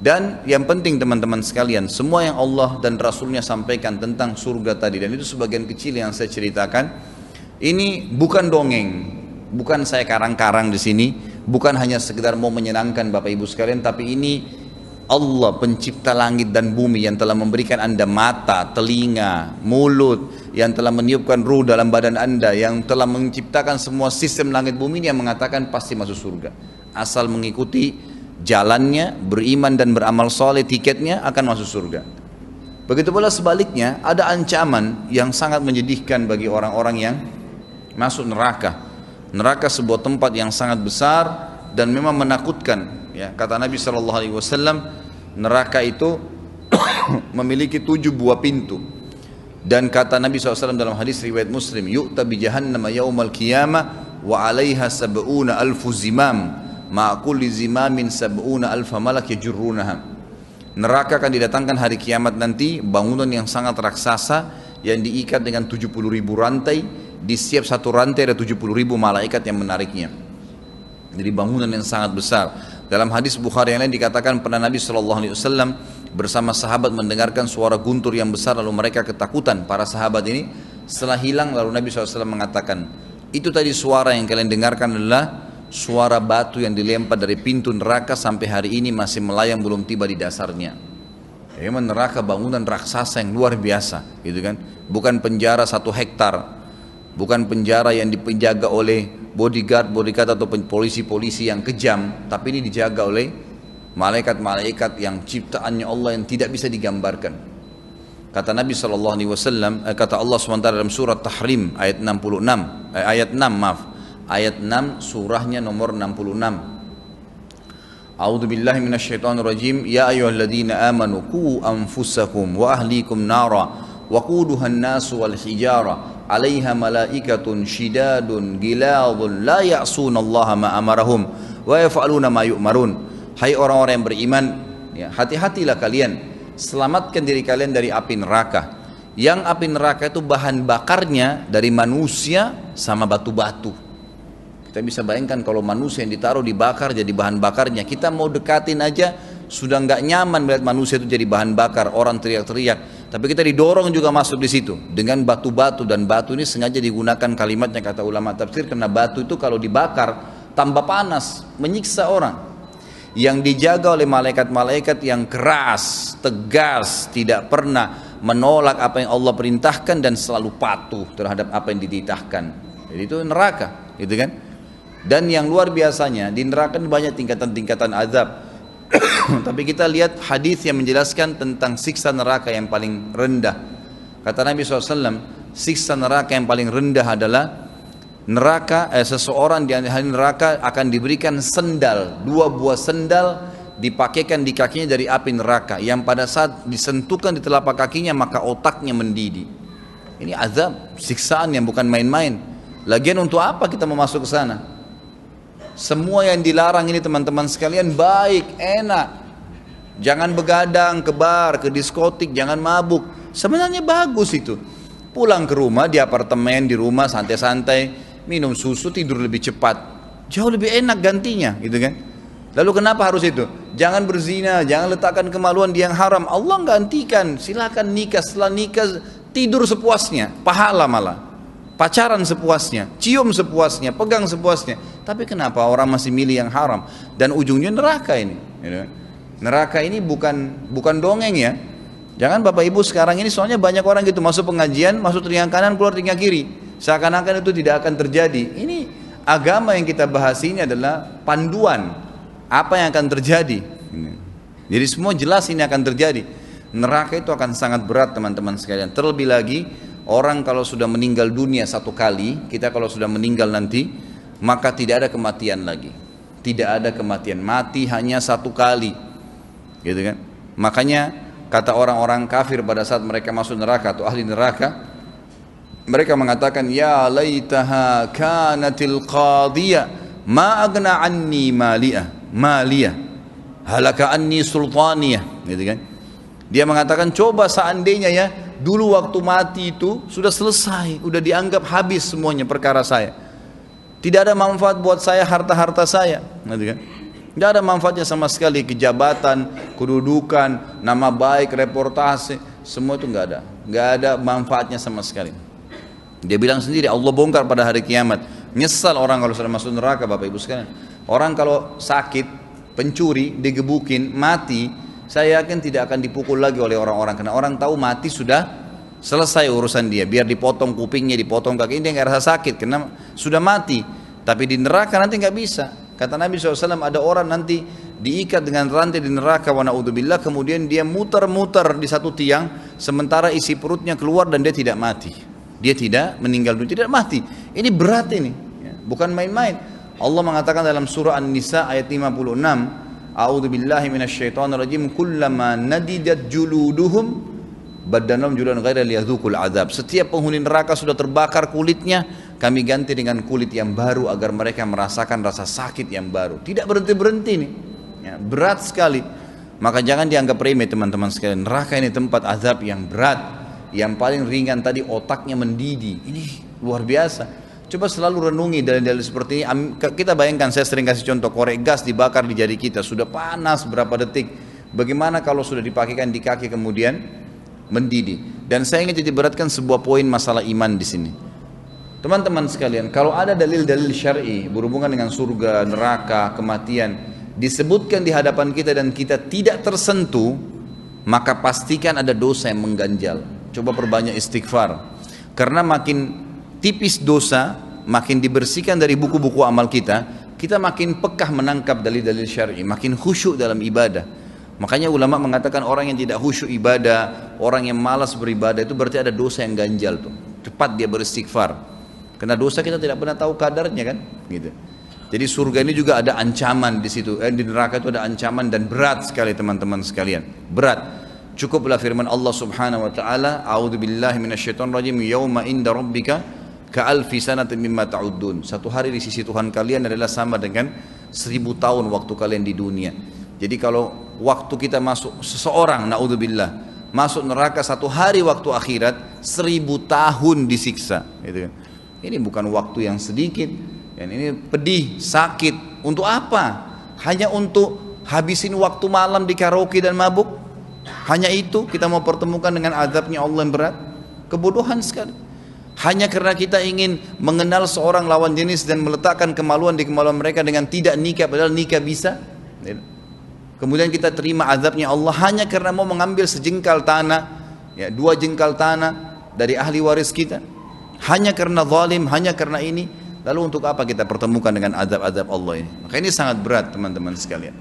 Dan yang penting teman-teman sekalian, semua yang Allah dan Rasulnya sampaikan tentang surga tadi, dan itu sebagian kecil yang saya ceritakan, ini bukan dongeng, bukan saya karang-karang di sini, bukan hanya sekedar mau menyenangkan Bapak Ibu sekalian, tapi ini Allah pencipta langit dan bumi yang telah memberikan Anda mata, telinga, mulut, yang telah meniupkan ruh dalam badan Anda, yang telah menciptakan semua sistem langit bumi ini, yang mengatakan pasti masuk surga. Asal mengikuti jalannya, beriman dan beramal soleh, tiketnya akan masuk surga. Begitu pula sebaliknya, ada ancaman yang sangat menyedihkan bagi orang-orang yang masuk neraka. Neraka sebuah tempat yang sangat besar dan memang menakutkan. Ya, kata Nabi SAW, neraka itu memiliki 7 buah pintu. Dan kata Nabi SAW dalam hadis riwayat Muslim, yu'ta bi jahannama yaumal qiyamah wa 'alaiha sab'una alfu zimam. Ma'kulli zimamin sab'una alfa malak yajurrunaha. Neraka akan didatangkan hari kiamat nanti, bangunan yang sangat raksasa yang diikat dengan 70.000 rantai. Di setiap satu rantai ada 70.000 malaikat yang menariknya. Jadi bangunan yang sangat besar. Dalam hadis Bukhari yang lain dikatakan pernah Nabi SAW bersama sahabat mendengarkan suara guntur yang besar, lalu mereka ketakutan. Para sahabat ini setelah hilang, lalu Nabi SAW mengatakan, itu tadi suara yang kalian dengarkan adalah suara batu yang dilempar dari pintu neraka sampai hari ini masih melayang, belum tiba di dasarnya. Memang neraka bangunan raksasa yang luar biasa, gitu kan? Bukan penjara 1 hektar, bukan penjara yang dipenjaga oleh bodyguard atau polisi-polisi yang kejam, tapi ini dijaga oleh malaikat-malaikat yang ciptaannya Allah yang tidak bisa digambarkan. Kata Nabi SAW, kata Allah SWT dalam surat Tahrim ayat 66, ayat 6 surahnya nomor 66. A'udzu billahi minasyaitonir rajim. Ya ayyuhalladzina amanu qu anfusakum wa ahlikum nara wa quduhan nasu wal hijara 'alaiha malaikatun shidadun giladun la ya'sunallaha ma amarahum wa yaf'aluna ma yu'marun. Hai orang-orang yang beriman, ya, hati-hatilah kalian, selamatkan diri kalian dari api neraka. Yang api neraka itu bahan bakarnya dari manusia sama batu-batu. Kita bisa bayangkan kalau manusia yang ditaruh dibakar jadi bahan bakarnya, kita mau dekatin aja sudah nggak nyaman melihat manusia itu jadi bahan bakar, orang teriak-teriak. Tapi kita didorong juga masuk di situ dengan batu-batu, dan batu ini sengaja digunakan kalimatnya kata ulama tafsir karena batu itu kalau dibakar tambah panas, menyiksa orang. Yang dijaga oleh malaikat-malaikat yang keras, tegas, tidak pernah menolak apa yang Allah perintahkan dan selalu patuh terhadap apa yang dititahkan. Jadi itu neraka, gitu kan? Dan yang luar biasanya di neraka banyak tingkatan-tingkatan azab. Tapi kita lihat hadis yang menjelaskan tentang siksa neraka yang paling rendah. Kata Nabi SAW, siksa neraka yang paling rendah adalah seseorang di hari neraka akan diberikan sendal, 2 buah sendal dipakaikan di kakinya dari api neraka, yang pada saat disentuhkan di telapak kakinya maka otaknya mendidih. Ini azab, siksaan yang bukan main-main. Lagian untuk apa kita mau masuk ke sana? Semua yang dilarang ini teman-teman sekalian baik, enak. Jangan begadang, ke bar, ke diskotik, jangan mabuk. Sebenarnya bagus itu. Pulang ke rumah, di apartemen, di rumah santai-santai, minum susu, tidur lebih cepat. Jauh lebih enak gantinya, gitu kan? Lalu kenapa harus itu? Jangan berzina, jangan letakkan kemaluan di yang haram. Allah gantikan, silakan nikah, setelah nikah tidur sepuasnya, pahala malah. Pacaran sepuasnya, cium sepuasnya, pegang sepuasnya. Tapi kenapa orang masih milih yang haram? Dan ujungnya neraka ini. Neraka ini bukan dongeng ya. Jangan Bapak Ibu sekarang ini, soalnya banyak orang gitu masuk pengajian, masuk telinga kanan, keluar telinga kiri. Seakan-akan itu tidak akan terjadi. Ini agama yang kita bahas ini adalah panduan apa yang akan terjadi. Jadi semua jelas ini akan terjadi. Neraka itu akan sangat berat teman-teman sekalian. Terlebih lagi orang kalau sudah meninggal dunia 1 kali, kita kalau sudah meninggal nanti, maka tidak ada kematian lagi. Tidak ada kematian, mati hanya 1 kali, gitu kan? Makanya kata orang-orang kafir pada saat mereka masuk neraka atau ahli neraka, mereka mengatakan, ya laitaha kanatil qadiyah ma agna anni maliyah halaka anni sultaniyah, gitu kan? Dia mengatakan, coba seandainya ya, dulu waktu mati itu sudah selesai, sudah dianggap habis semuanya perkara saya. Tidak ada manfaat buat saya harta-harta saya, gitu kan? Tidak ada manfaatnya sama sekali, kejabatan, kedudukan, nama baik, reportase, semua itu nggak ada manfaatnya sama sekali. Dia bilang sendiri, Allah bongkar pada hari kiamat. Nyesal orang kalau sudah masuk neraka, Bapak Ibu sekalian. Orang kalau sakit, pencuri, digebukin, mati, saya yakin tidak akan dipukul lagi oleh orang-orang, karena orang tahu mati sudah selesai urusan dia. Biar dipotong kupingnya, dipotong kakinya, dia nggak rasa sakit karena sudah mati. Tapi di neraka nanti nggak bisa. Kata Nabi SAW, ada orang nanti diikat dengan rantai di neraka, wa na'udzubillah, kemudian dia muter-muter di satu tiang, sementara isi perutnya keluar dan dia tidak mati. Dia tidak meninggal dunia, tidak mati. Ini berat ini, bukan main-main. Allah mengatakan dalam surah An-Nisa ayat 56, A'udzubillahi minasyaitonirrajim, kullama nadidat juluduhum badanahum juludan ghaira liyadzuqul azab. Setiap penghuni neraka sudah terbakar kulitnya, kami ganti dengan kulit yang baru agar mereka merasakan rasa sakit yang baru. Tidak berhenti-berhenti nih. Ya, berat sekali. Maka jangan dianggap remeh teman-teman sekalian. Neraka ini tempat azab yang berat. Yang paling ringan tadi otaknya mendidih. Ini luar biasa. Coba selalu renungi dalil-dalil seperti ini. Kita bayangkan, saya sering kasih contoh, korek gas dibakar di jari kita, sudah panas berapa detik. Bagaimana kalau sudah dipakaikan di kaki kemudian mendidih? Dan saya ingin titik beratkan sebuah poin masalah iman di sini. Teman-teman sekalian, kalau ada dalil-dalil syar'i berhubungan dengan surga, neraka, kematian, disebutkan di hadapan kita dan kita tidak tersentuh, maka pastikan ada dosa yang mengganjal. Coba perbanyak istighfar. Karena makin tipis dosa, makin dibersihkan dari buku-buku amal kita makin pekah menangkap dalil-dalil syar'i, makin khusyuk dalam ibadah. Makanya ulama mengatakan orang yang tidak khusyuk ibadah, orang yang malas beribadah, itu berarti ada dosa yang ganjal tuh. Cepat dia beristighfar. Karena dosa kita tidak pernah tahu kadarnya kan, gitu. Jadi surga ini juga ada ancaman di situ, di neraka itu ada ancaman dan berat sekali teman-teman sekalian. Berat. Cukuplah firman Allah Subhanahu wa taala, A'udzubillahi minasyaitonirrajim, yauma inda rabbika ka'alfi sanatin mimma ta'uddun. Satu hari di sisi Tuhan kalian adalah sama dengan 1000 tahun waktu kalian di dunia. Jadi kalau waktu kita masuk, seseorang na'udzubillah masuk neraka satu hari waktu akhirat, 1000 tahun disiksa, gitu kan. Ini bukan waktu yang sedikit. Dan ini pedih, sakit. Untuk apa? Hanya untuk habisin waktu malam di karaoke dan mabuk? Hanya itu kita mau pertemukan dengan azabnya Allah yang berat? Kebodohan sekali. Hanya karena kita ingin mengenal seorang lawan jenis dan meletakkan kemaluan di kemaluan mereka dengan tidak nikah, padahal nikah bisa. Kemudian kita terima azabnya Allah hanya karena mau mengambil sejengkal tanah, ya, 2 jengkal tanah dari ahli waris kita. Hanya karena zalim, hanya karena ini. Lalu untuk apa kita pertemukan dengan azab-azab Allah ini? Maka ini sangat berat teman-teman sekalian.